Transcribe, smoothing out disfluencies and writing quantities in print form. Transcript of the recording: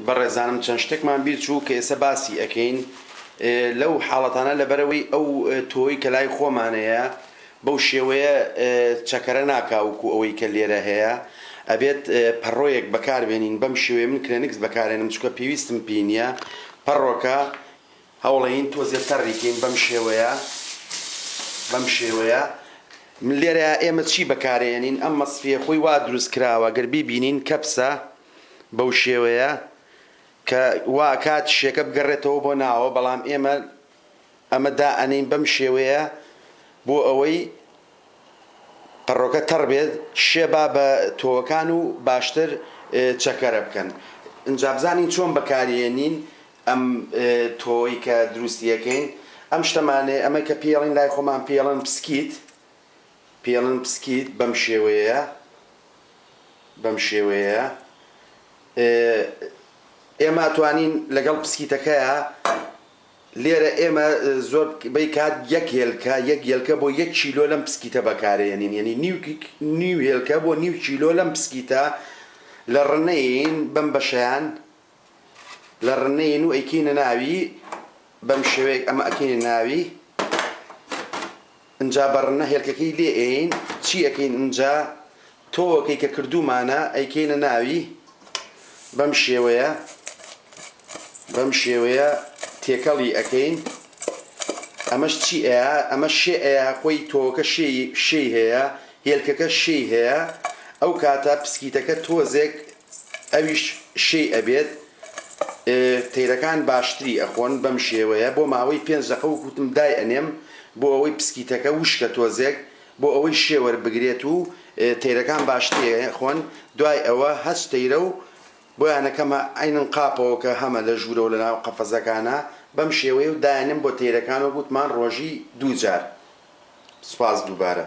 بەڕێزانم چەند شتێکمان بیر چوو کە ئێستا باسی ئەکەین لەو حاڵەتانە لەبەرەوەی ئەو تۆی کە لای خۆمانەیە بەو شێوەیە چەکەرە ناکاوکو ئەوەی کە لێرە هەیە ئەبێت پەڕۆیەک بەکاربێنین بەم شێوەیە من کلێنکس بەکارێنم چکە پێویستم پێی نییە پەڕۆکە هەوڵەین تۆزێ تەڕیکەین بەم شێوەیە من لێرە ئێمە چی بەکارێنین ئەم مەسفێ خۆی وا دروست کراوە گەر بیبینین کەپسە بەو شێوەیە کە وا کات شێکە بگەڕێتەوە بۆ ناوە بەڵام ئێمە ئەمە دائەنین بەم شێوەیە بۆ ئەوەی پەڕۆکە تەڕ بێت شێبا بە تۆوەکان و باشتر چەکەرە بکەن. ئینجا بزانین چۆن بەکارێنین ئەم تۆی کە دروستیەکەین ئەم شتەمانێ ئەمە کە پێڵین لای خۆمان پێڵن پسکیت بەم شێوەیە ئێمە توانین لەگەڵ پسکیتەکەیە لێرە ئێمە زۆر بەی کات یەک هێلکە بۆ 1 کیلۆ لەم پسکیتە بەکارێنین یعنی نیو هێلکە بۆ نیو کیلۆ لەم پسکیتە لە ڕنەین بەم بەشەیان لە ڕنەین و ئەیکینە ناوی بەم شێوەیەک ئەمە ئەکەینە ناوی ئینجا بەڕنە هێلکەکەی لێ ئەین چی ئەەکەین ئینجا تۆوەکەی کە کردومانە ئەیکەینە ناوی بەم شێوەیە تێکەڵی ئەەکەین ئەمەش چی ئەیە ئەمە شێ ئەیە خۆی تۆوەکە شێی هەیە هێلکەکە شێی هەیە ئەو کاتە پسکیتەکە تۆزێک ئەویش شێی ئەبێت تێرەکان باشتری ئەخۆن بەم شێوەیە بۆ ماوەی 5 دقە وەکوتم دای ئەنێم بۆ ئەوەی پسکیتەکە وشکە تۆزێک بۆ ئەوەی شێوە بگرێت و تێرەکان باشتری ئەخۆن دوای ئەوە هەست تەیرە و بۆیانەکەمە ئاینن قاپەوە کە هەمە لە ژوورەوە لە ناو قەفەزەکانە بەم شێوەیە و دایانم بۆ تێرەکانەوە گوتمان ڕۆژی 2 جار. سوپاس دووبارە.